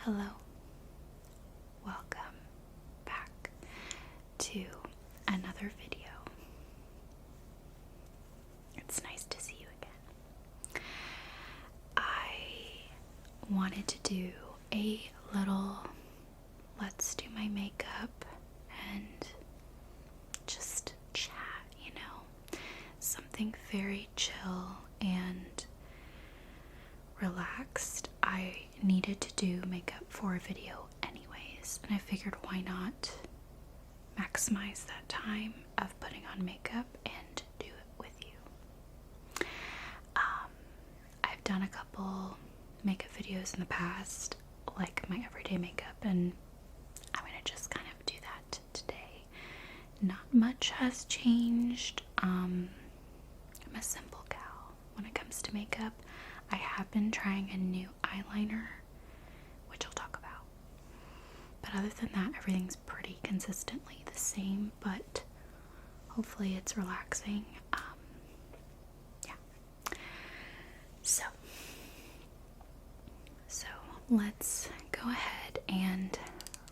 Hello, welcome back to another video. It's nice to see you again. I wanted to do a little let's do my makeup and just chat, something very chill and relaxed. I needed to do makeup for a video anyways, and I figured why not maximize that time of putting on makeup and do it with you. I've done a couple makeup videos in the past, like my everyday makeup, and I'm gonna just kind of do that today. Not much has changed. I'm a simple gal when it comes to makeup. I have been trying a new eyeliner, which I'll talk about. But other than that, everything's pretty consistently the same, but hopefully it's relaxing. Yeah. So let's go ahead and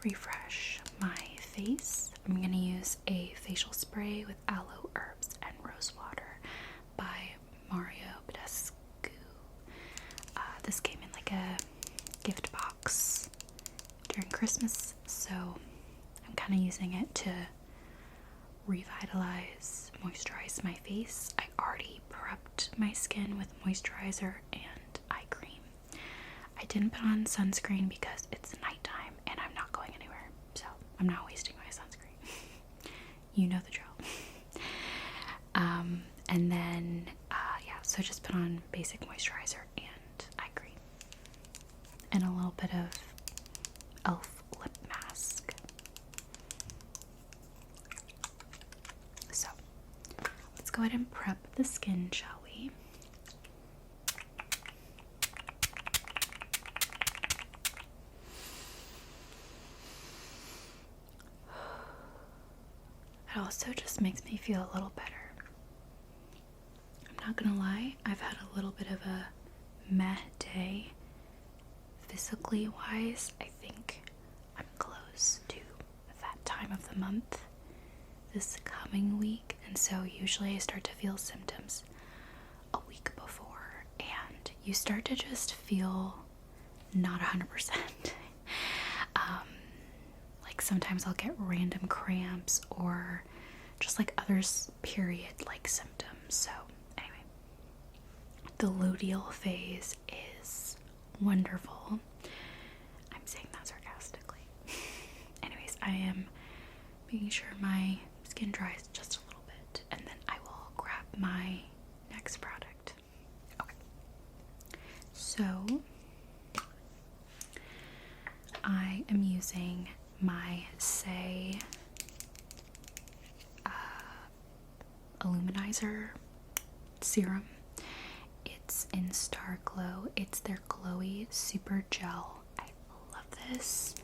refresh my face. I'm going to use a facial spray with aloe herbs and rose water by Mario Badescu. This came in like a gift box during Christmas, so I'm kind of using it to revitalize, moisturize my face. I already prepped my skin with moisturizer and eye cream. I didn't put on sunscreen because it's nighttime and I'm not going anywhere, so I'm not wasting my sunscreen. You know the drill. And then, so just put on basic moisturizer and eye cream. And a little bit of e.l.f. lip mask. So, let's go ahead and prep the skin, shall we? It also just makes me feel a little better. I'm not gonna lie, I've had a little bit of a meh day. Physically wise, I think I'm close to that time of the month this coming week, and so usually I start to feel symptoms a week before, and you start to just feel not 100%. Like sometimes I'll get random cramps or just like others period-like symptoms. So anyway, the luteal phase is wonderful. I'm saying that sarcastically. Anyways, I am making sure my skin dries just a little bit, and then I will grab my next product. Okay. So I am using my Say Illuminizer serum. It's in Star Glow. It's their glowy super gel. I love this.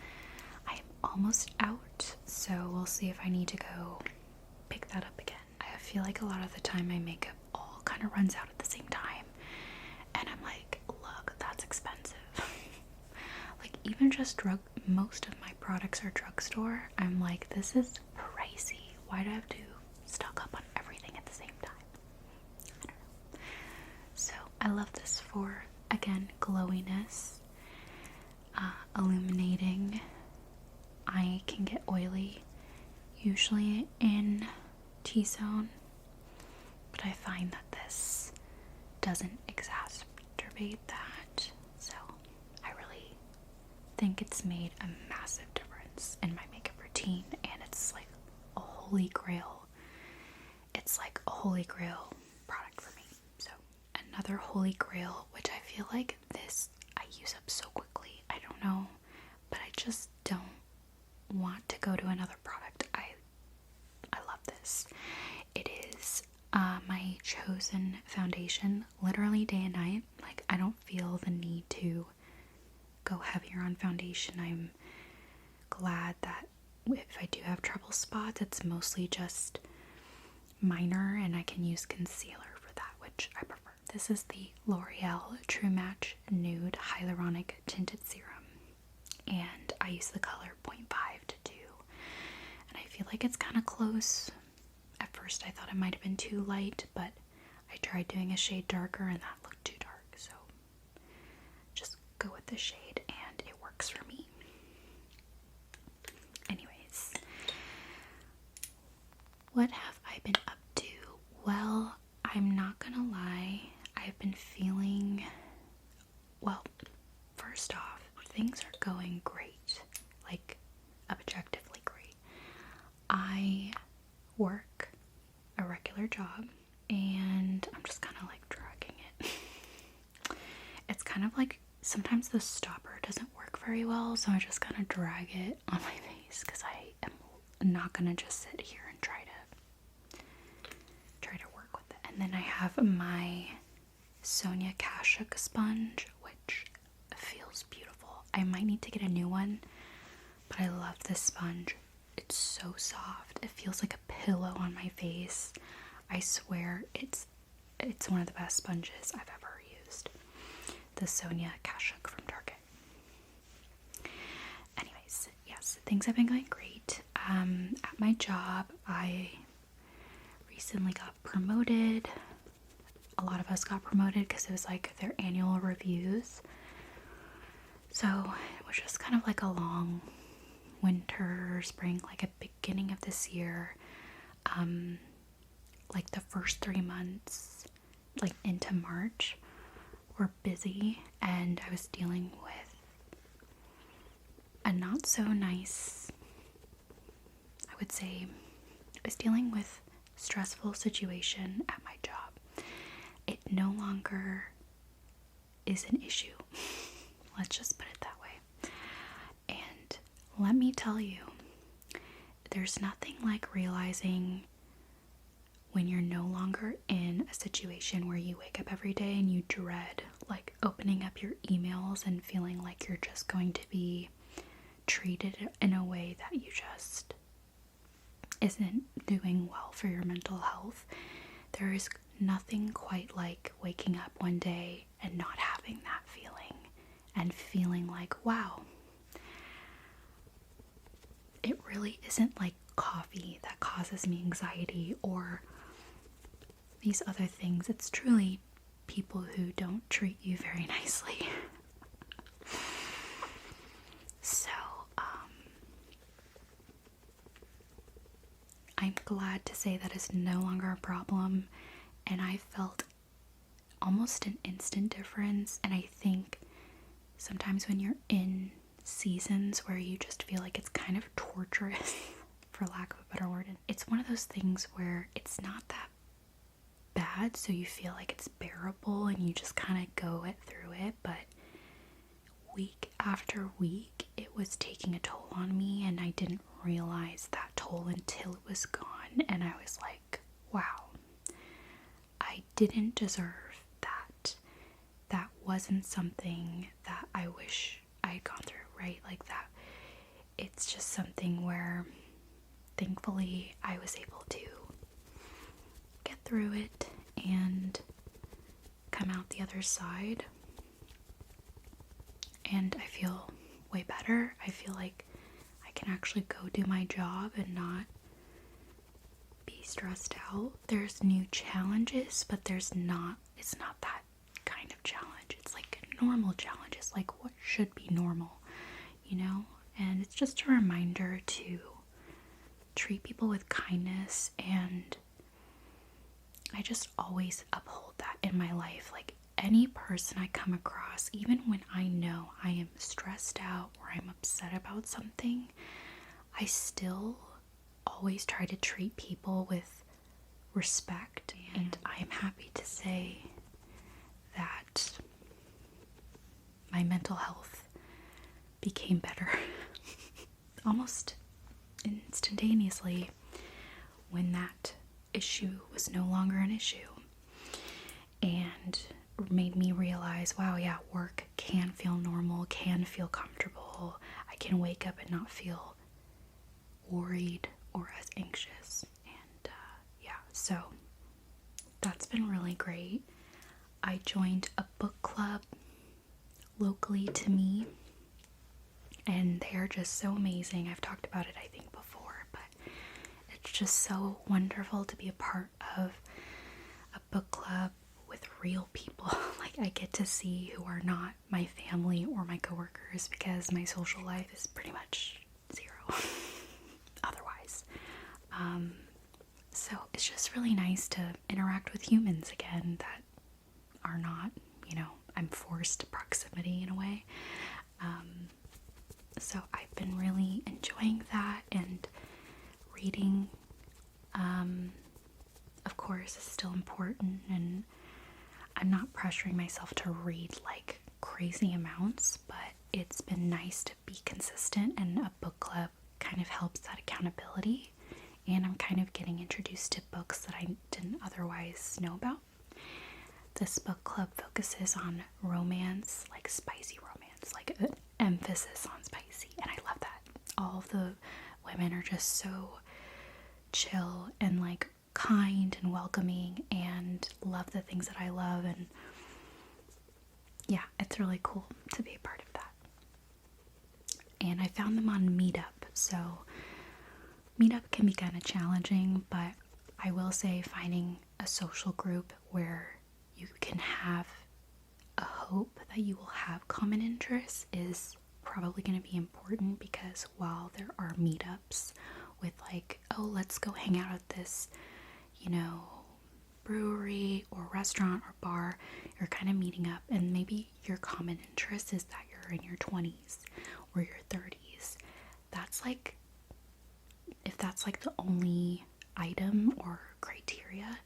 I'm almost out, so we'll see if I need to go pick that up again. I feel like a lot of the time my makeup all kind of runs out at the same time, and I'm like, look, that's expensive. Like even just most of my products are drugstore. I'm like, this is pricey. Why do I have to stock up on everything at the same time? I don't know. So I love this for, again, glowiness, illuminating. I can get oily usually in T-zone, but I find that this doesn't exacerbate that, so I really think it's made a massive difference in my makeup routine, and it's like a holy grail. It's like a holy grail product for me. So another holy grail, which I feel like this I use up so quickly. I don't know, but I just don't want to go to another product. I love this. It is my chosen foundation, literally day and night. Like I don't feel the need to go heavier on foundation. I'm glad that if I do have trouble spots, it's mostly just minor, and I can use concealer for that, which I prefer. This is the L'Oreal True Match Nude Hyaluronic Tinted Serum. and I use the color 0.5 to 2. And I feel like it's kind of close. At first I thought it might have been too light, but I tried doing a shade darker and that looked too dark. So just go with the shade and it works for me. Anyways, what have I been up to? Well, I'm not gonna lie, I've been feeling, well, first off, things are going great, like objectively great. I work a regular job and I'm just kind of like dragging it. It's kind of like sometimes the stopper doesn't work very well, so I just kind of drag it on my face because I am not gonna just sit here and try to work with it. And then I have my Sonia Kashuk sponge, which feels beautiful. I might need to get a new one, but I love this sponge. It's so soft. It feels like a pillow on my face. I swear it's one of the best sponges I've ever used. The Sonia Kashuk from Target. Anyways, yes, things have been going great. At my job, I recently got promoted. A lot of us got promoted because it was like their annual reviews. So it was just kind of like a long winter, spring, like a beginning of this year. Like the first 3 months, like into March, were busy, and I was dealing with a not so nice, I would say, I was dealing with a stressful situation at my job. It no longer is an issue. Let's just put it that way. And let me tell you, there's nothing like realizing when you're no longer in a situation where you wake up every day and you dread like opening up your emails and feeling like you're just going to be treated in a way that you just isn't doing well for your mental health. There is nothing quite like waking up one day and not having that feeling and feeling like, wow, it really isn't like coffee that causes me anxiety or these other things. It's truly people who don't treat you very nicely. So, I'm glad to say that is no longer a problem, and I felt almost an instant difference. And I think sometimes when you're in seasons where you just feel like it's kind of torturous, for lack of a better word, it's one of those things where it's not that bad, so you feel like it's bearable and you just kind of go through it, but week after week it was taking a toll on me, and I didn't realize that toll until it was gone, and I was like, wow, I didn't deserve that. That wasn't something that I wish I had gone through, right? Like that. It's just something where thankfully I was able to get through it and come out the other side, and I feel way better. I feel like I can actually go do my job and not be stressed out. There's new challenges, but it's not that kind of challenge. It's like normal challenges, like what should be normal, you know? And it's just a reminder to treat people with kindness, and I just always uphold that in my life. Like any person I come across, even when I know I am stressed out or I'm upset about something, I still always try to treat people with respect. And I am happy to say that my mental health became better almost instantaneously when that issue was no longer an issue, and made me realize, wow, yeah, work can feel normal, can feel comfortable. I can wake up and not feel worried or as anxious. And yeah, so that's been really great. I joined a book club locally to me, and they are just so amazing. I've talked about it, I think, before, but it's just so wonderful to be a part of a book club with real people. Like, I get to see who are not my family or my coworkers, because my social life is pretty much zero otherwise. So it's just really nice to interact with humans again that are not, I'm forced proximity in a way. So I've been really enjoying that, and reading, of course, is still important, and I'm not pressuring myself to read like crazy amounts, but it's been nice to be consistent, and a book club kind of helps that accountability, and I'm kind of getting introduced to books that I didn't otherwise know about. This book club focuses on romance, like spicy romance, like an emphasis on spicy, and I love that. All of the women are just so chill and like kind and welcoming, and love the things that I love, and yeah, it's really cool to be a part of that. And I found them on Meetup, so Meetup can be kind of challenging, but I will say finding a social group where you can have a hope that you will have common interests is probably going to be important, because while there are meetups with like, oh, let's go hang out at this, brewery or restaurant or bar, you're kind of meeting up, and maybe your common interest is that you're in your 20s or your 30s. That's like, if that's like the only item or criteria,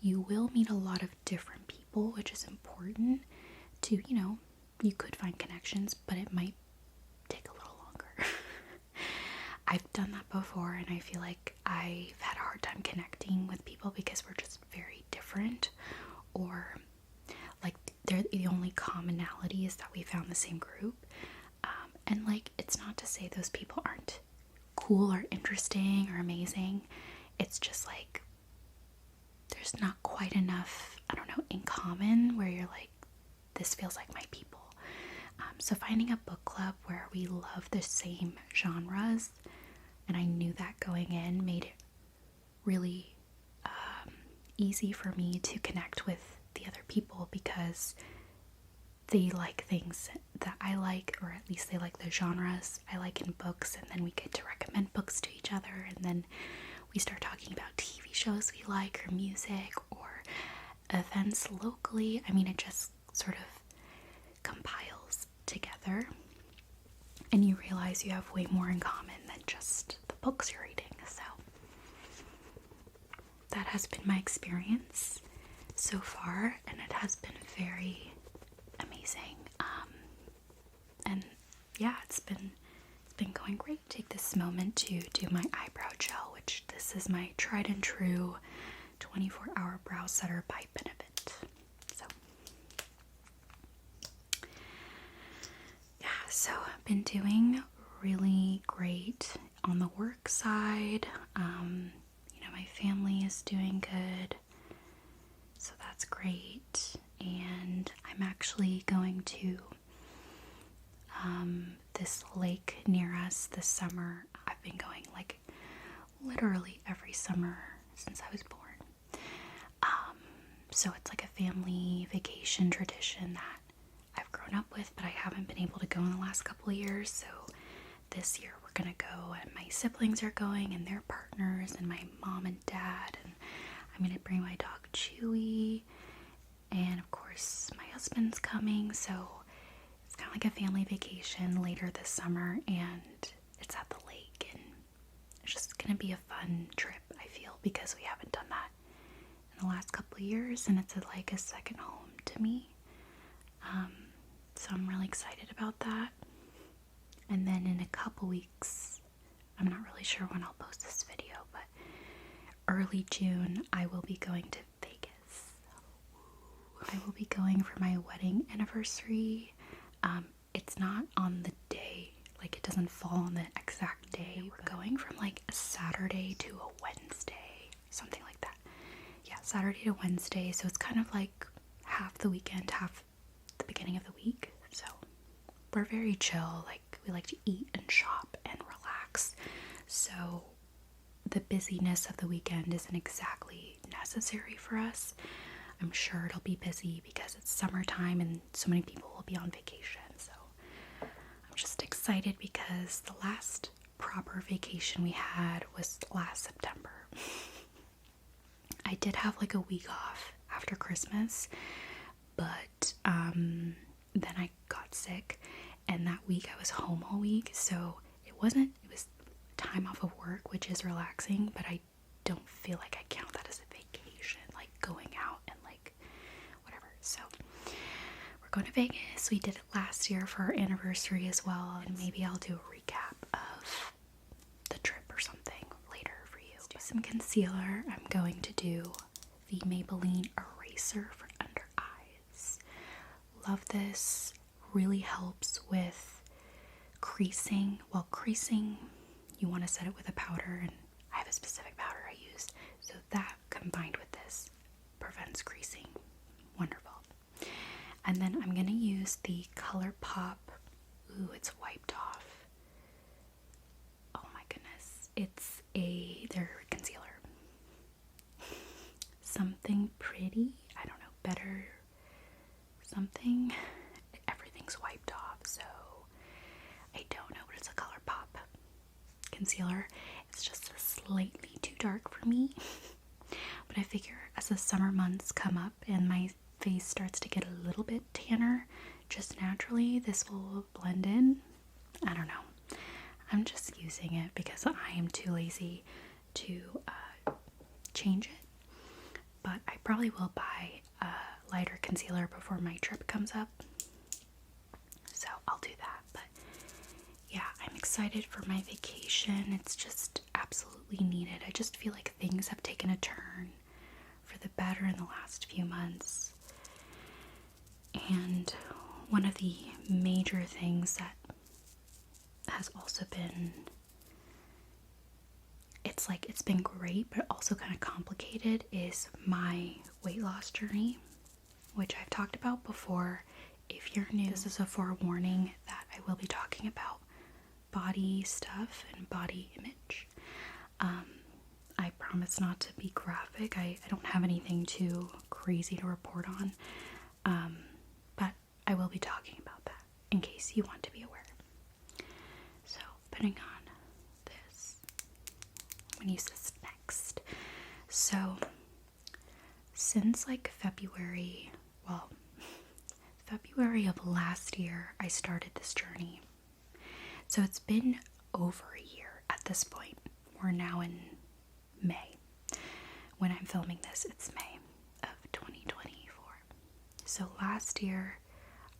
you will meet a lot of different people, which is important to, you could find connections, but it might take a little longer. I've done that before, and I feel like I've had a hard time connecting with people because we're just very different, or like they're the only commonality is that we found the same group. And like, it's not to say those people aren't cool or interesting or amazing. It's just like there's not quite enough, in common where you're like, this feels like my people. So finding a book club where we love the same genres, and I knew that going in, made it really easy for me to connect with the other people, because they like things that I like, or at least they like the genres I like in books, and then we get to recommend books to each other, and then we start talking about TV shows we like, or music, or events locally. I mean, it just sort of compiles together, and you realize you have way more in common than just the books you're reading. So that has been my experience so far, and it has been very amazing. And yeah, it's been going great. Take this moment to do my eyebrow gel, which this is my tried and true 24-hour brow setter by Benefit. So I've been doing really great on the work side. My family is doing good, so that's great. And I'm actually going to this lake near us this summer. I've been going like literally every summer since I was born. So it's like a family vacation tradition that I've grown up with, but I haven't been able to go in the last couple of years. So this year we're gonna go, and my siblings are going, and their partners, and my mom and dad, and I'm gonna bring my dog Chewy, and of course my husband's coming. So it's kind of like a family vacation later this summer, and it's at the lake, and it's just gonna be a fun trip, I feel, because we haven't done that in the last couple of years, and it's like a second home to me. So I'm really excited about that. And then in a couple weeks, I'm not really sure when I'll post this video, but early June, I will be going to Vegas. I will be going for my wedding anniversary. It's not on the day, like it doesn't fall on the exact day. We're going from like a Saturday to a Wednesday, something like that. Yeah, Saturday to Wednesday, so it's kind of like half the weekend, half the beginning of the week. So we're very chill, like We like to eat and shop and relax. So the busyness of the weekend isn't exactly necessary for us. I'm sure it'll be busy because it's summertime and so many people will be on vacation. So I'm just excited because the last proper vacation we had was last September. I did have like a week off after Christmas, but then I got sick, and that week I was home all week, so it was time off of work, which is relaxing, but I don't feel like I count that as a vacation, like going out and like whatever. So we're going to Vegas. We did it last year for our anniversary as well, and maybe I'll do a recap of the trip or something later for you. Let's do some concealer. I'm going to do the Maybelline Eraser for under eyes. Love this. Really helps with creasing. Well, creasing, you want to set it with a powder, and I have a specific powder I use. So that combined with this prevents creasing. Wonderful. And then I'm going to use the ColourPop. Ooh, it's wiped off. Oh my goodness. It's their concealer. Something pretty. I don't know. Better something. Everything's wiped off, so I don't know, but it's a ColourPop concealer. It's just slightly too dark for me. But I figure as the summer months come up and my face starts to get a little bit tanner, just naturally, this will blend in. I don't know. I'm just using it because I am too lazy to change it. But I probably will buy a lighter concealer before my trip comes up. So I'll do that. But yeah, I'm excited for my vacation. It's just absolutely needed. I just feel like things have taken a turn for the better in the last few months. And one of the major things that has also been, it's been great, but also kind of complicated, is my weight loss journey, which I've talked about before. If you're new, this is a forewarning that I will be talking about body stuff and body image. I promise not to be graphic. I don't have anything too crazy to report on. But I will be talking about that in case you want to be aware. So, putting on this. I'm going to use this next. So, since like February of last year, I started this journey. So it's been over a year at this point. We're now in May. When I'm filming this, it's May of 2024. So last year,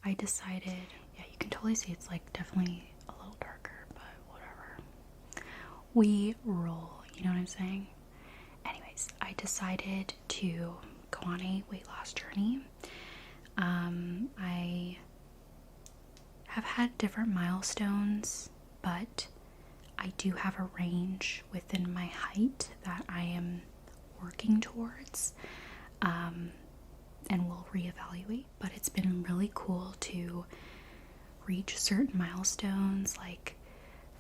I decided, yeah, you can totally see it's like definitely a little darker, but whatever. We roll, you know what I'm saying? Anyways, I decided to go on a weight loss journey. I have had different milestones, but I do have a range within my height that I am working towards, and will reevaluate. But it's been really cool to reach certain milestones like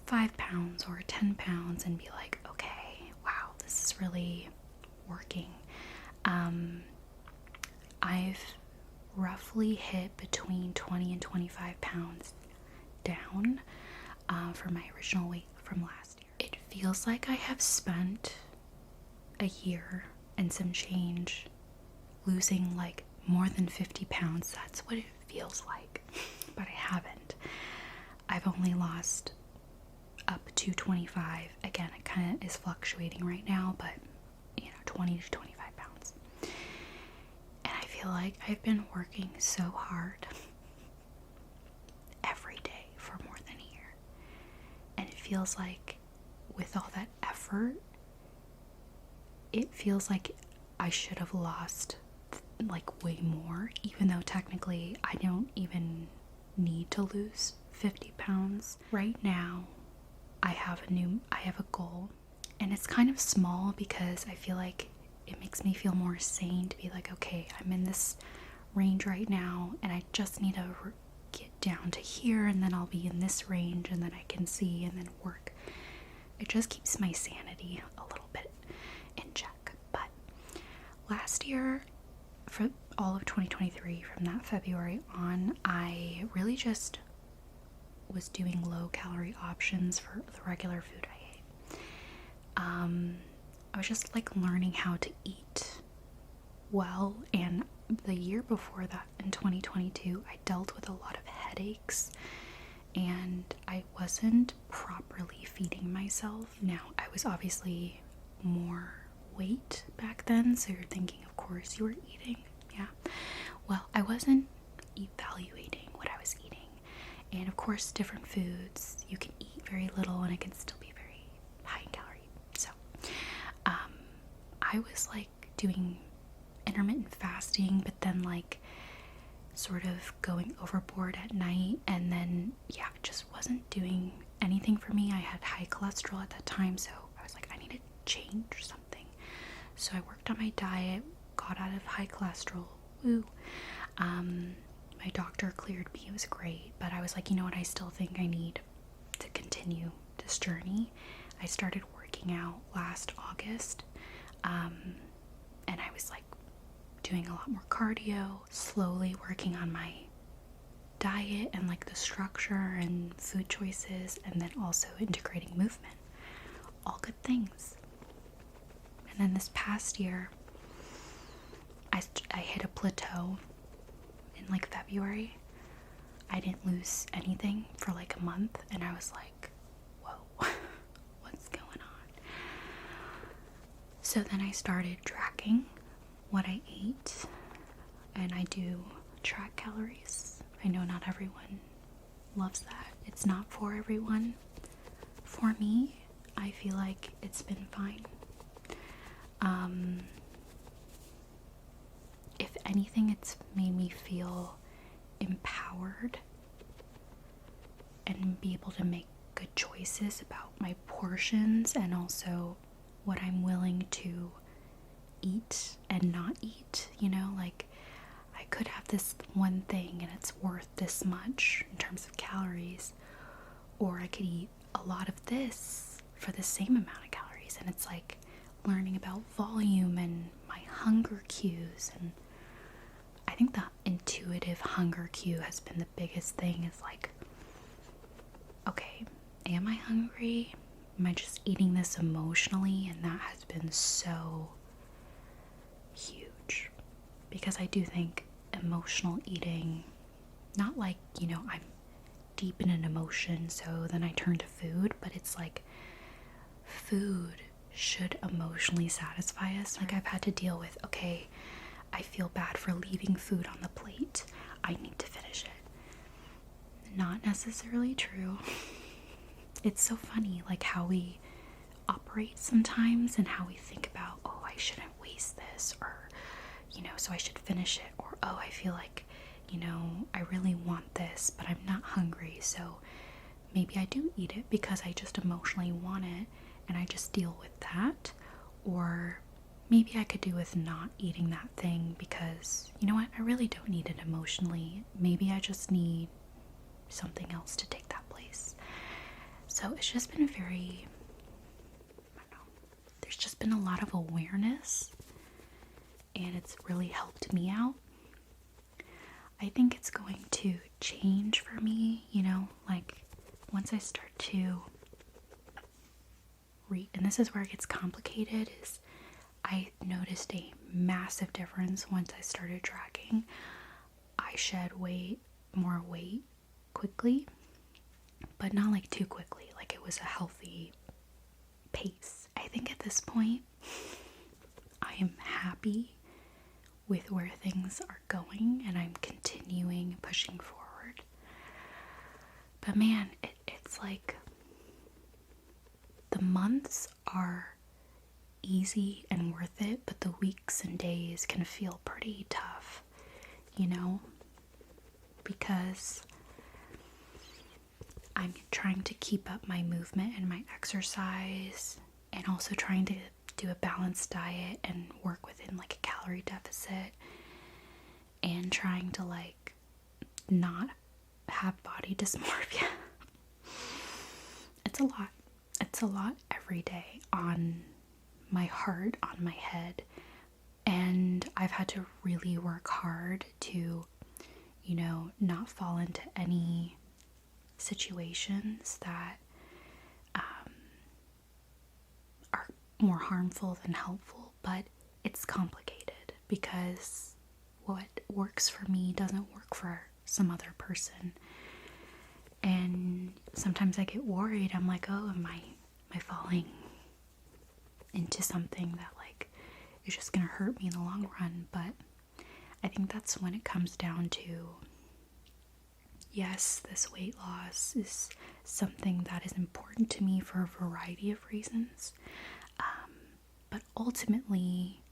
5 pounds or 10 pounds and be like, okay, wow, this is really working. I've roughly hit between 20 and 25 pounds down from my original weight from last year. It feels like I have spent a year and some change losing like more than 50 pounds. That's what it feels like, but I haven't. I've only lost up to 25. Again, it kind of is fluctuating right now, but 20 to 25 pounds. And I feel like I've been working so hard every day for more than a year. And it feels like with all that effort, it feels like I should have lost like way more, even though technically I don't even need to lose 50 pounds. Right now, I have a goal, and it's kind of small because I feel like it makes me feel more sane to be like, okay, I'm in this range right now and I just need to down to here, and then I'll be in this range, and then I can see and then work. It just keeps my sanity a little bit in check. But last year, for all of 2023, from that February on, I really just was doing low calorie options for the regular food I ate. I was just like learning how to eat well, and the year before that, in 2022, I dealt with a lot of headaches, and I wasn't properly feeding myself. Now, I was obviously more weight back then, so you're thinking, of course, you were eating. Yeah. Well, I wasn't evaluating what I was eating. And of course, different foods, you can eat very little and it can still be very high in calorie. So, I was like doing intermittent fasting, but then like sort of going overboard at night, and then yeah, it just wasn't doing anything for me. I had high cholesterol at that time, so I was like, I need to change something. So I worked on my diet, got out of high cholesterol. Woo. My doctor cleared me, it was great, but I was like, you know what, I still think I need to continue this journey. I started working out last August, and I was like doing a lot more cardio, slowly working on my diet and like the structure and food choices, and then also integrating movement. All good things. And then this past year, I hit a plateau in like February. I didn't lose anything for like a month, and I was like, whoa, what's going on? So then I started tracking what I ate, and I do track calories. I know not everyone loves that. It's not for everyone. For me, I feel like it's been fine. If anything, it's made me feel empowered and be able to make good choices about my portions, and also what I'm willing to eat and not eat. You know, like I could have this one thing and it's worth this much in terms of calories, or I could eat a lot of this for the same amount of calories, and it's like learning about volume and my hunger cues. And I think the intuitive hunger cue has been the biggest thing. Is like, okay, am I hungry? Am I just eating this emotionally? And that has been so huge, because I do think emotional eating, not like, you know, I'm deep in an emotion so then I turn to food, but it's like food should emotionally satisfy us. Like I've had to deal with, okay, I feel bad for leaving food on the plate, I need to finish it. Not necessarily true. It's so funny, like how we operate sometimes, and how we think about, oh, I shouldn't waste this, or, you know, so I should finish it, or, oh, I feel like, you know, I really want this, but I'm not hungry, so maybe I do eat it because I just emotionally want it, and I just deal with that. Or maybe I could do with not eating that thing because, you know what, I really don't need it emotionally. Maybe I just need something else to take that place. So it's just been very, I don't know, there's just been a lot of awareness, and it's really helped me out. I think it's going to change for me, you know, like once I start to read, and this is where it gets complicated, is I noticed a massive difference once I started tracking. I shed more weight quickly, but not like too quickly, like it was a healthy pace. I think at this point, I am happy with where things are going, and I'm continuing pushing forward. But man, it's like the months are easy and worth it, but the weeks and days can feel pretty tough, you know, because I'm trying to keep up my movement and my exercise, and also trying to do a balanced diet and work within like a calorie deficit, and trying to like not have body dysmorphia. It's a lot. It's a lot every day on my heart, on my head. And I've had to really work hard to, you know, not fall into any situations that are more harmful than helpful. But it's complicated because what works for me doesn't work for some other person. And sometimes I get worried. I'm like, oh, am I falling into something that like is just gonna hurt me in the long run? But I think that's when it comes down to, yes, this weight loss is something that is important to me for a variety of reasons. But ultimately,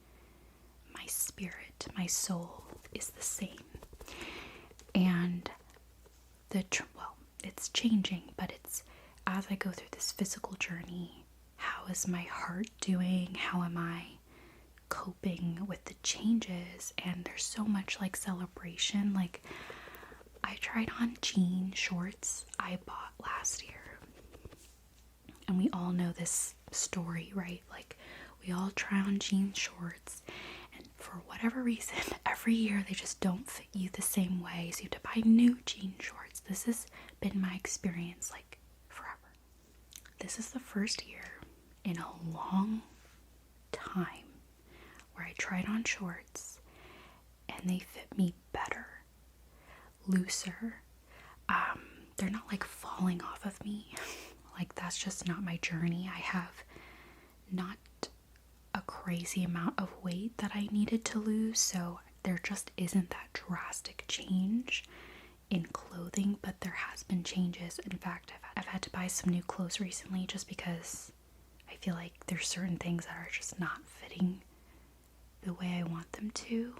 my spirit, my soul is the same. And it's changing, but it's as I go through this physical journey, how is my heart doing? How am I coping with the changes? And there's so much like celebration. Like, I tried on jean shorts I bought last year. And we all know this story, right? Like, we all try on jean shorts, and for whatever reason, every year they just don't fit you the same way. So you have to buy new jean shorts. This has been my experience like forever. This is the first year in a long time where I tried on shorts and they fit me better, looser. They're not like falling off of me. Like, that's just not my journey. I have not a crazy amount of weight that I needed to lose, so there just isn't that drastic change in clothing, but there has been changes. In fact, I've had to buy some new clothes recently just because I feel like there's certain things that are just not fitting the way I want them to.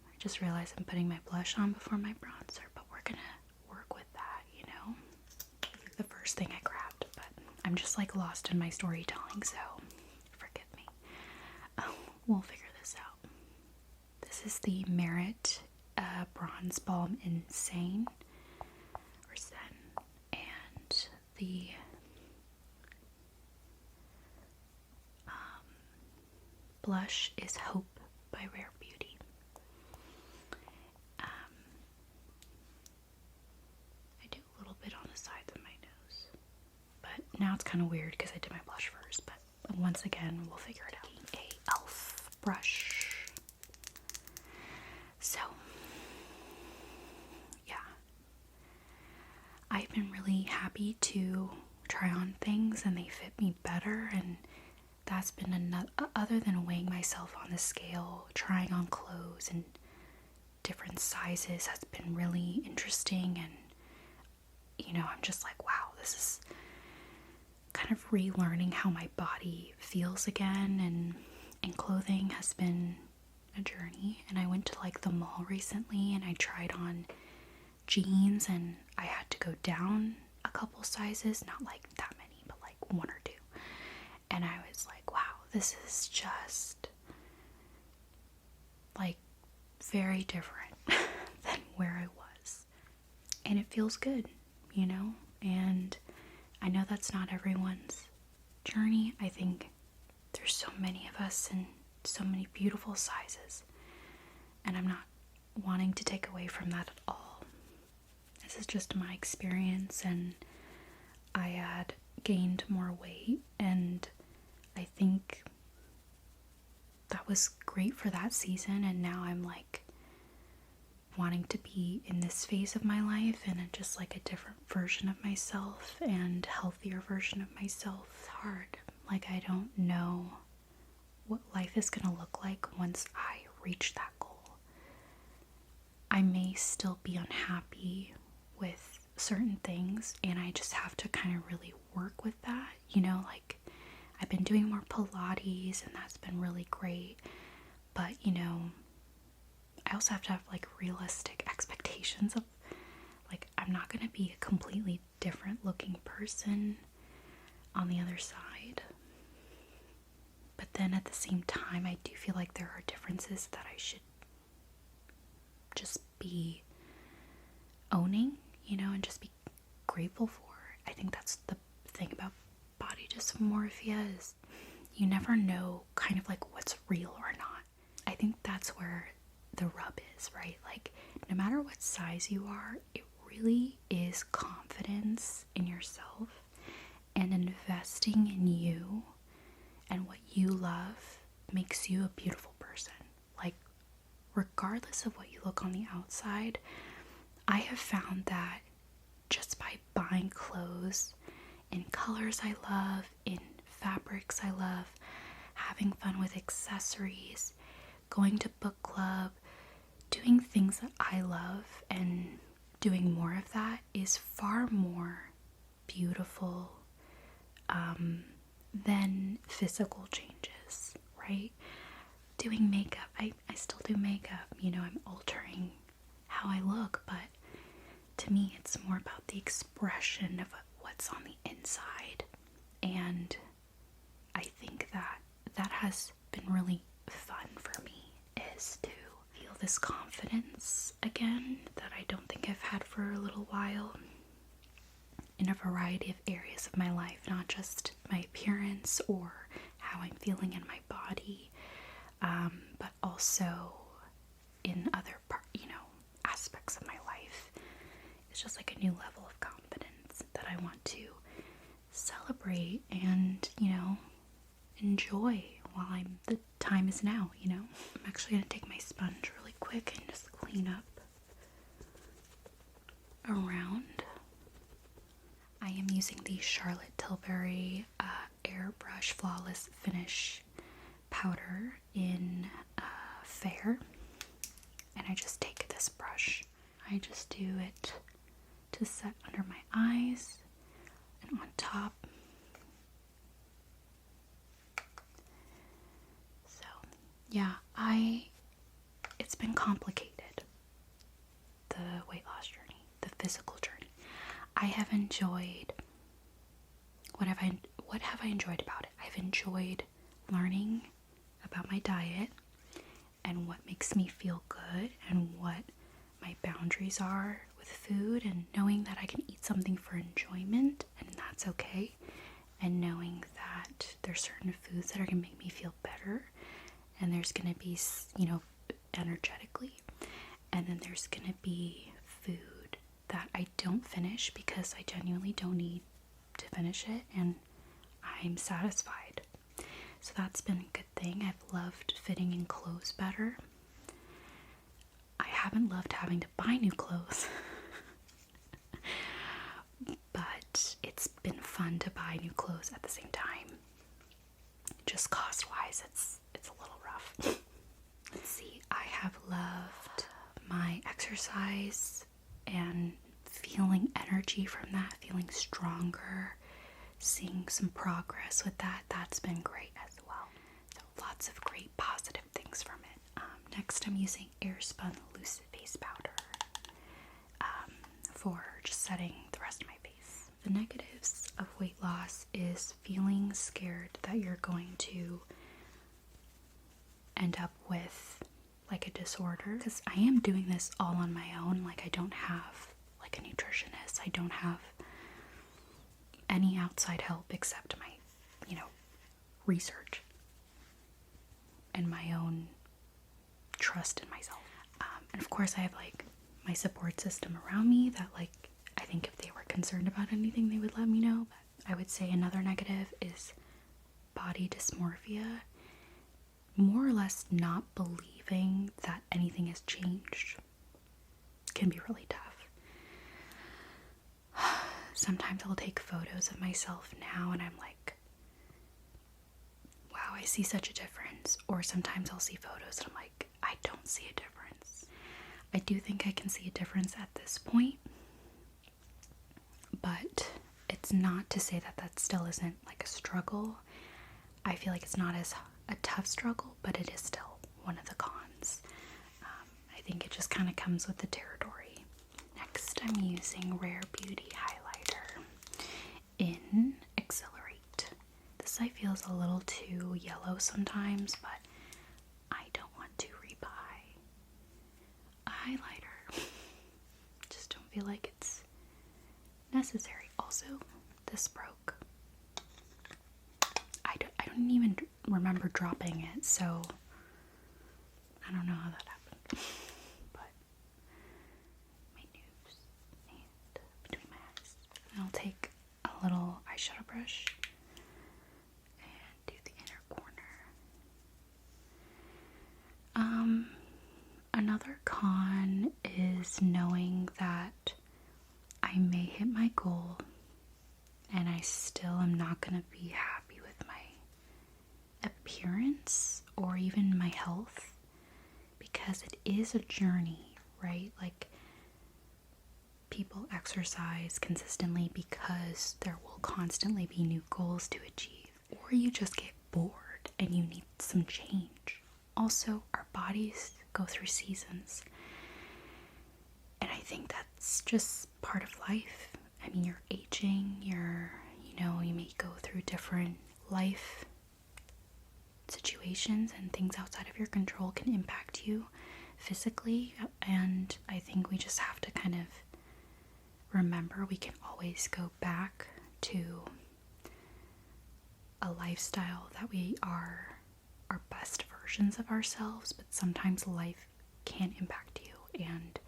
I just realized I'm putting my blush on before my bronzer, but we're gonna work with that, you know? The first thing I grabbed, but I'm just like lost in my storytelling, so forgive me. We'll figure this out. This is the Merit Bronze Balm Insane, or Zen, and the blush is Hope by Rare Beauty. I do a little bit on the sides of my nose, but now it's kind of weird because I did my blush first, but once again, we'll figure it out. A e.l.f. brush. So, yeah. I've been really happy to try on things and they fit me better, and that's been another, other than weighing myself on the scale, trying on clothes and different sizes has been really interesting. And you know, I'm just like, wow, this is kind of relearning how my body feels again, and clothing has been a journey. And I went to like the mall recently and I tried on jeans, and I had to go down a couple sizes, not like that many, but like one or two. And I was like, wow, this is just like very different than where I was. And it feels good, you know? And I know that's not everyone's journey. I think there's so many of us in so many beautiful sizes. And I'm not wanting to take away from that at all. This is just my experience, and I had gained more weight, and I think that was great for that season. And now I'm like wanting to be in this phase of my life and just like a different version of myself and healthier version of myself. It's hard. Like, I don't know what life is gonna look like once I reach that goal. I may still be unhappy with certain things, and I just have to kind of really work with that, you know? Like, I've been doing more Pilates, and that's been really great, but you know, I also have to have like realistic expectations of, like, I'm not gonna be a completely different looking person on the other side. But then at the same time, I do feel like there are differences that I should just be owning, you know, and just be grateful for. I think that's the thing about body dysmorphia, is you never know kind of like what's real or not. I think that's where the rub is, right? Like, no matter what size you are, it really is confidence in yourself and investing in you and what you love makes you a beautiful person. Like, regardless of what you look on the outside, I have found that just by buying clothes in colors I love, in fabrics I love, having fun with accessories, going to book club, doing things that I love, and doing more of that is far more beautiful than physical changes, right? Doing makeup, I still do makeup, you know, I'm altering how I look, but to me it's more about the expression of what's on the inside. And I think that that has been really fun for me, is to feel this confidence again that I don't think I've had for a little while in a variety of areas of my life, not just my appearance or how I'm feeling in my body, but also in other aspects of my life. It's just like a new level of confidence that I want to celebrate and, you know, enjoy while the time is now, you know. I'm actually going to take my sponge really quick and just clean up around. I am using the Charlotte Tilbury Airbrush Flawless Finish powder in Fair, and I just take this brush. I just do it to set under my eyes and on top. So yeah, it's been complicated, the weight loss journey, the physical journey. I have enjoyed, what have I enjoyed about it? I've enjoyed learning about my diet and what makes me feel good and what my boundaries are with food, and knowing that I can eat something for enjoyment and that's okay, and knowing that there's certain foods that are going to make me feel better, and there's going to be, you know, energetically, and then there's going to be food that I don't finish because I genuinely don't need to finish it and I'm satisfied. So that's been a good thing. I've loved fitting in clothes better. I haven't loved having to buy new clothes. But it's been fun to buy new clothes at the same time. Just cost-wise, it's a little rough. Let's see, I have loved my exercise and feeling energy from that, feeling stronger, seeing some progress with that. That's been great as well. So lots of great positive things from it. Next, I'm using Airspun Loose Face Powder for just setting the rest of my face. The negatives of weight loss is feeling scared that you're going to end up with like a disorder, because I am doing this all on my own. Like, I don't have like a nutritionist, I don't have any outside help except my, you know, research and my own trust in myself. And of course I have like my support system around me that, like, I think if they were concerned about anything they would let me know. But I would say another negative is body dysmorphia, more or less not believing that anything has changed can be really tough. Sometimes I'll take photos of myself now and I'm like, wow, I see such a difference. Or sometimes I'll see photos and I'm like, I don't see a difference. I do think I can see a difference at this point, but it's not to say that that still isn't like a struggle. I feel like it's not as a tough struggle, but it is still one of the cons. I think it just kind of comes with the territory. Next, I'm using Rare Beauty highlighter in Accelerate. This I feel is a little too yellow sometimes, but I don't want to rebuy a highlighter. Just don't feel like it's necessary. Also, this broke. I don't even remember dropping it, so I don't know how that happened. But my nose and between my eyes. And I'll take a little eyeshadow brush and do the inner corner. Another con is knowing that I may hit my goal and I still am not going to be happy with my appearance or even my health, because it is a journey, right? Like, people exercise consistently because there will constantly be new goals to achieve, or you just get bored and you need some change. Also, our bodies go through seasons, and I think that's just part of life. I mean, you're aging, you may go through different life situations, and things outside of your control can impact you physically, and I think we just have to kind of remember we can always go back to a lifestyle that we are our best versions of ourselves, but sometimes life can impact you, and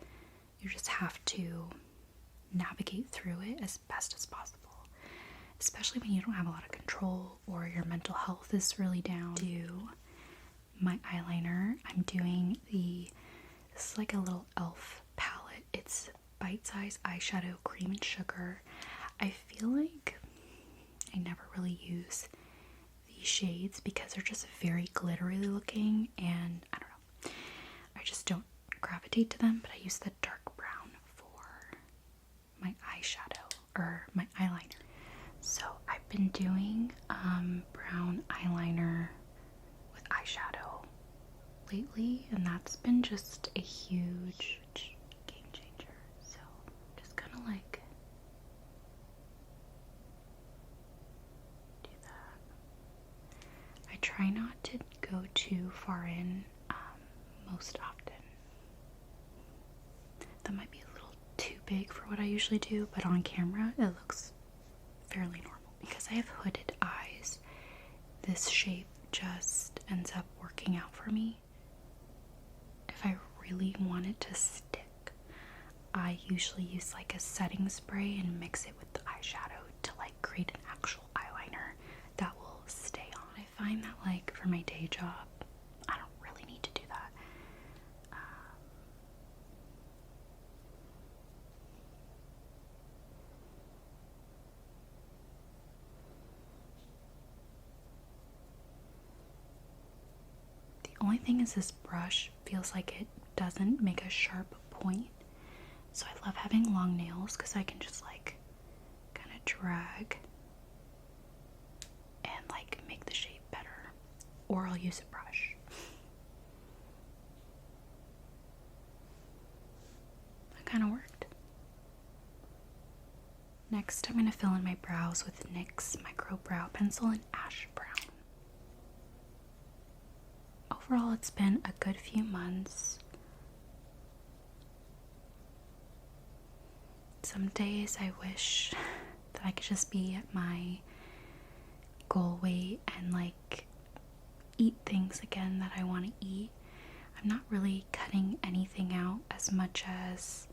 you just have to navigate through it as best as possible, especially when you don't have a lot of control or your mental health is really down. My eyeliner, I'm doing this is like a little e.l.f. palette. It's bite-sized eyeshadow, cream and sugar. I feel like I never really use these shades because they're just very glittery looking, and I don't know, I just don't gravitate to them, but I use the dark brown for my eyeshadow or my eyeliner. So I've been doing brown eyeliner with eyeshadow lately, and that's been just a huge game changer. So just kind of like do that. I try not to go too far in most often. That might be a little too big for what I usually do, but on camera it looks fairly normal. Because I have hooded eyes, this shape just ends up working out for me. If I really want it to stick, I usually use like a setting spray and mix it with the eyeshadow to like create an actual eyeliner that will stay on. I find that like for my day job, I don't really need to do that. The only thing is this brush feels like it doesn't make a sharp point. So I love having long nails because I can just like kind of drag and like make the shape better. Or I'll use a brush. That kind of worked. Next, I'm going to fill in my brows with NYX Micro Brow Pencil in Ash Brown. Overall, it's been a good few months. Some days I wish that I could just be at my goal weight and like eat things again that I want to eat. I'm not really cutting anything out as much as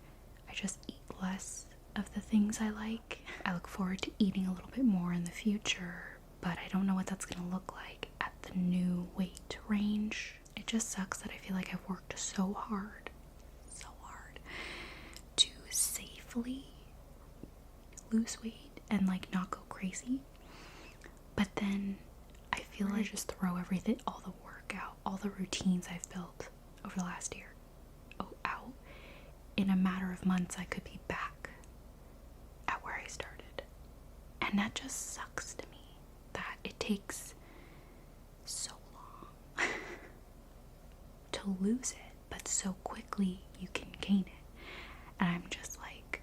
I just eat less of the things I like. I look forward to eating a little bit more in the future, but I don't know what that's going to look like at the new weight range. It just sucks that I feel like I've worked so hard to safely lose weight and like not go crazy. But then I feel like I just throw everything, all the workout, all the routines I've built over the last year out. In a matter of months, I could be back at where I started. And that just sucks to me that it takes so long to lose it, but so quickly you can gain it. And I'm just like,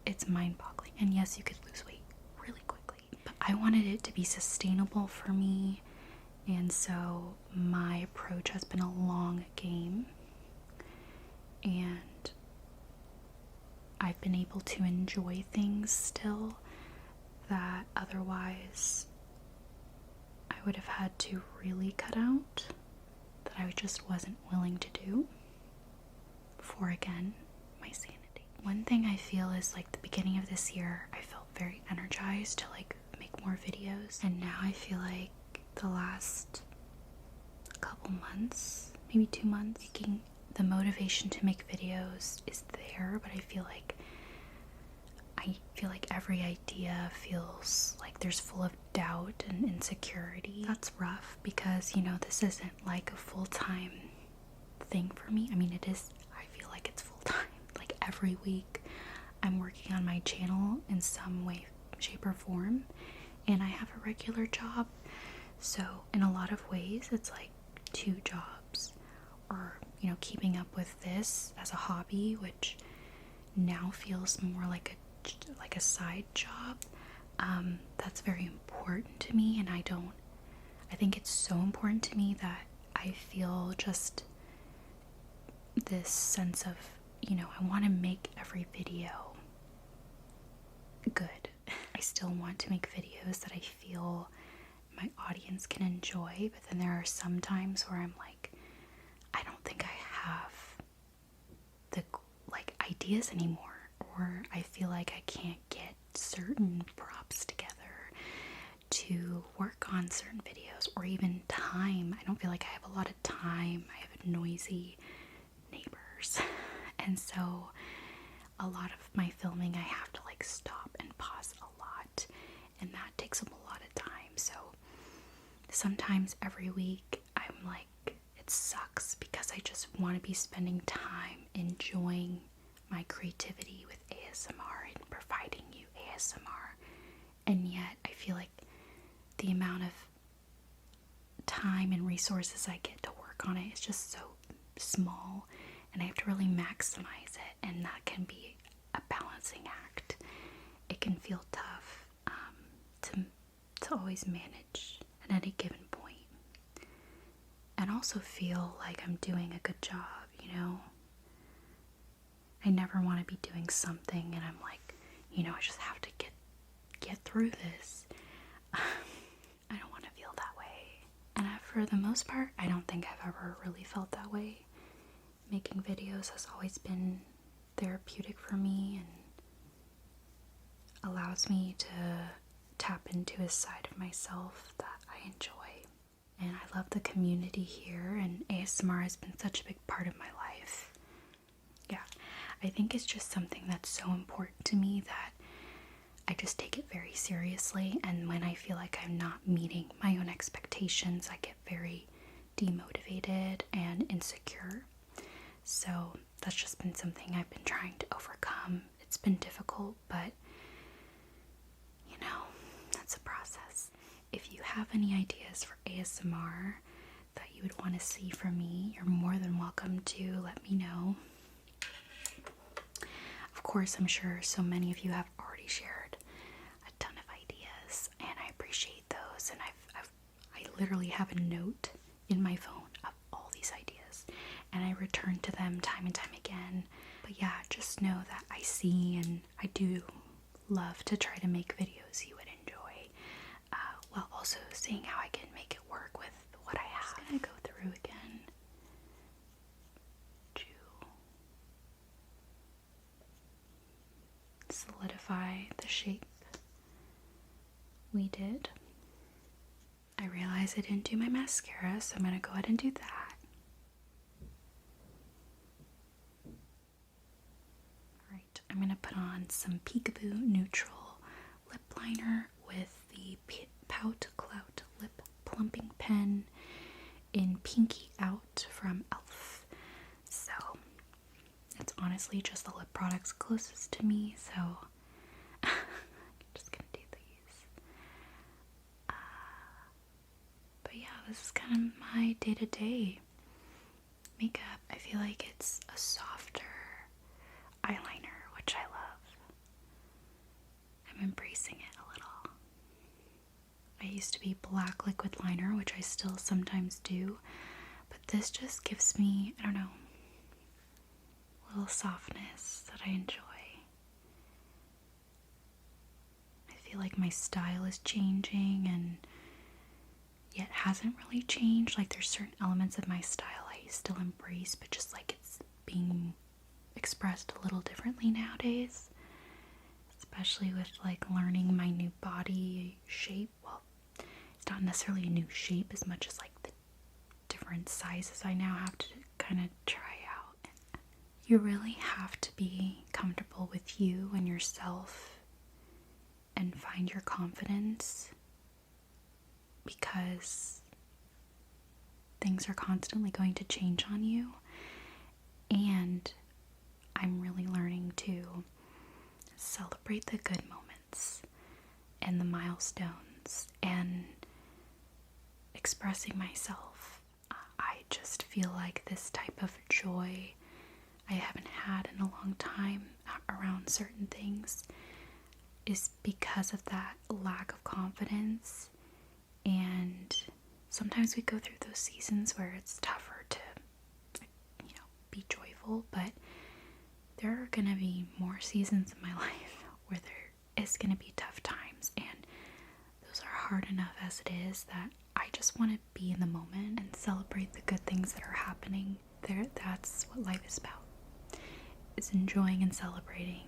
it's mind-boggling. And yes, you could lose weight really quickly, but I wanted it to be sustainable for me, and so my approach has been a long game. And I've been able to enjoy things still that otherwise I would have had to really cut out, that I just wasn't willing to do for, again, my sanity. One thing I feel is like the beginning of this year, I felt very energized to like make more videos, and now I feel like the last couple months, maybe 2 months, the motivation to make videos is there, but I feel like every idea feels like there's full of doubt and insecurity. That's rough because, you know, this isn't like a full-time thing for me. I mean, it is. I feel like it's full-time. Like every week I'm working on my channel in some way, shape, or form, and I have a regular job. So in a lot of ways it's like 2 jobs, or, you know, keeping up with this as a hobby, which now feels more like a side job. That's very important to me, and I think it's so important to me that I feel just this sense of, you know, I want to make every video good. I still want to make videos that I feel my audience can enjoy, but then there are some times where I'm like, I don't think I have the like ideas anymore, or I feel like I can't get certain props together to work on certain videos, or even time. I don't feel like I have a lot of time. I have noisy neighbors, and so a lot of my filming I have to like stop and pause a lot, and that takes up a lot of time. So sometimes every week I'm like, it sucks because I just want to be spending time enjoying my creativity with ASMR and providing you ASMR, and yet I feel like the amount of time and resources I get to work on it is just so small, and I have to really maximize it, and that can be a balancing act. It can feel tough to always manage at any given point, and also feel like I'm doing a good job, you know? I never want to be doing something and I'm like, you know, I just have to get through this. I don't want to feel that way. And for the most part, I don't think I've ever really felt that way. Making videos has always been therapeutic for me and allows me to tap into a side of myself that I enjoy. And I love the community here, and ASMR has been such a big part of my life. Yeah, I think it's just something that's so important to me that I just take it very seriously, and when I feel like I'm not meeting my own expectations, I get very demotivated and insecure. So that's just been something I've been trying to overcome. It's been difficult, but you know, that's a process. If you have any ideas for ASMR that you would want to see from me, you're more than welcome to let me know. Of course, I'm sure so many of you have already shared a ton of ideas, and I appreciate those. And I literally have a note in my phone of all these ideas, and I return to them time and time again. But yeah, just know that I see, and I do love to try to make videos you would enjoy, while also seeing how I can make it work with what I have. I'm just gonna go through again. Solidify the shape we did. I realize I didn't do my mascara, so I'm gonna go ahead and do that. Alright, I'm gonna put on some Peekaboo Neutral Lip Liner with the Pout Clout Lip Plumping Pen in Pinky Out from e.l.f. So it's honestly just the lip products closest to me, so I'm just gonna do these. But yeah, this is kind of my day-to-day makeup. I feel like it's a softer eyeliner, which I love. I'm embracing it a little. I used to be black liquid liner, which I still sometimes do, but this just gives me, I don't know, a little softness that I enjoy. feel like my style is changing and yet hasn't really changed. Like there's certain elements of my style I still embrace, but just like it's being expressed a little differently nowadays. Especially with like learning my new body shape. Well, it's not necessarily a new shape as much as like the different sizes I now have to kind of try out. You really have to be comfortable with you and yourself and find your confidence, because things are constantly going to change on you. And I'm really learning to celebrate the good moments and the milestones and expressing myself. I just feel like this type of joy I haven't had in a long time around certain things is because of that lack of confidence. And sometimes we go through those seasons where it's tougher to, be joyful, but there are gonna be more seasons in my life where there is gonna be tough times, and those are hard enough as it is, that I just want to be in the moment and celebrate the good things that are happening. That's what life is about. It's enjoying and celebrating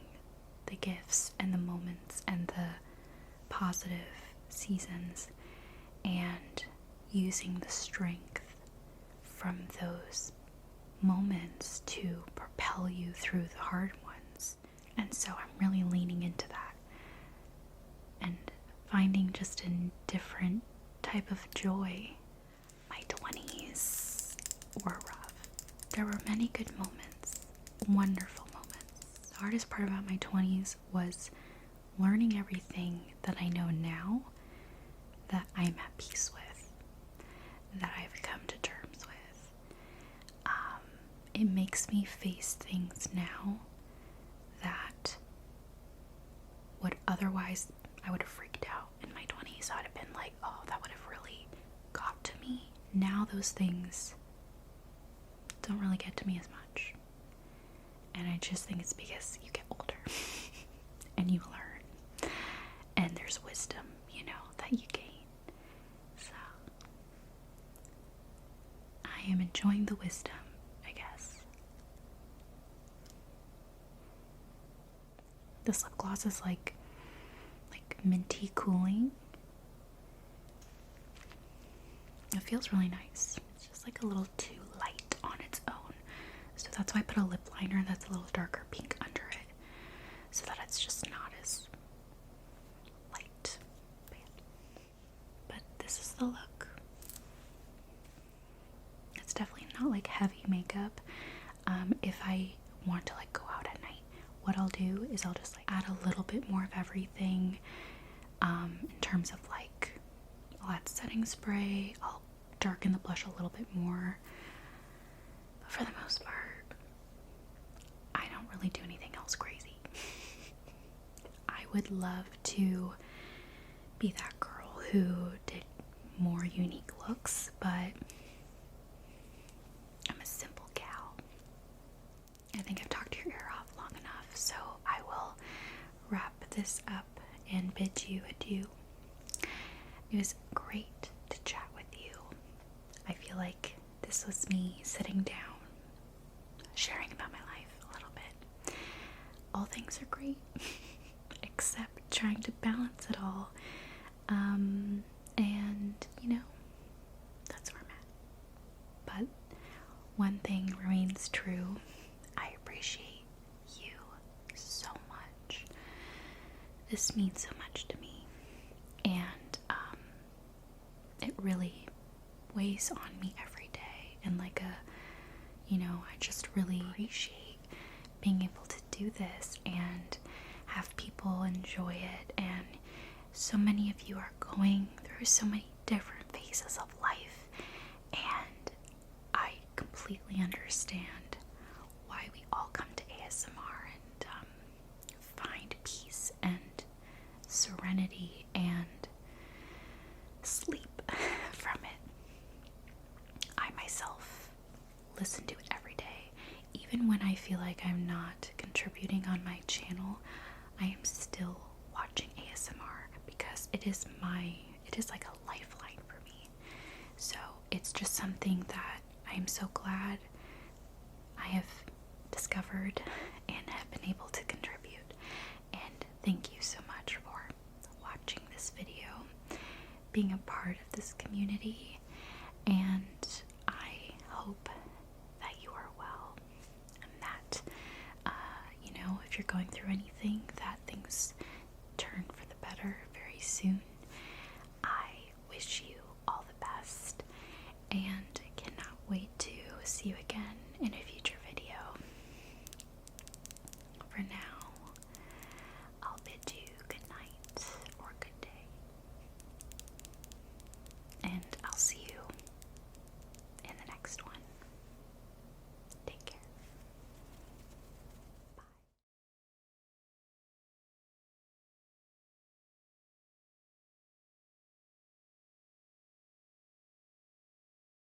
the gifts and the moments and the positive seasons, and using the strength from those moments to propel you through the hard ones. And so I'm really leaning into that and finding just a different type of joy. My 20s were rough. There were many good moments, wonderful moments. The hardest part about my 20s was learning everything that I know now that I'm at peace with, that I've come to terms with. It makes me face things now that would otherwise, I would have freaked out in my 20s. I would have been like, oh, that would have really got to me. Now those things don't really get to me as much. And I just think it's because you get older and you learn. And there's wisdom, that you gain. So I am enjoying the wisdom, I guess. This lip gloss is like minty cooling. It feels really nice. It's just like a little too light on its own. So that's why I put a lip liner that's a little darker pink under it, so that it's just not as light. But this is the look. It's definitely not like heavy makeup. If I want to go out at night, what I'll do is I'll just add a little bit more of everything. In terms of I'll add setting spray, I'll darken the blush a little bit more. But for the most part, I don't really do anything else crazy. I would love to be that girl who did more unique looks, but I'm a simple gal. I think I've talked your ear off long enough, so I will wrap this up and bid you adieu. It was great to chat with you. I feel like this was me sitting down, sharing about my life a little bit. All things are great, except trying to balance it all. And, that's where I'm at. But one thing remains true. I appreciate you so much. This means so much to me. And, it really weighs on me every day. And I just really appreciate being able to do this and have people enjoy it. And so many of you are going through so many different phases of life, and I completely understand why we all come to ASMR and find peace and serenity and sleep from it. I myself listen to it every day. Even when I feel like I'm not contributing on my channel, I am still watching ASMR it is like a lifeline for me. So it's just something that I am so glad I have discovered and have been able to contribute. And thank you so much for watching this video, being a part of this community, and I hope that you are well, and that, if you're going through anything,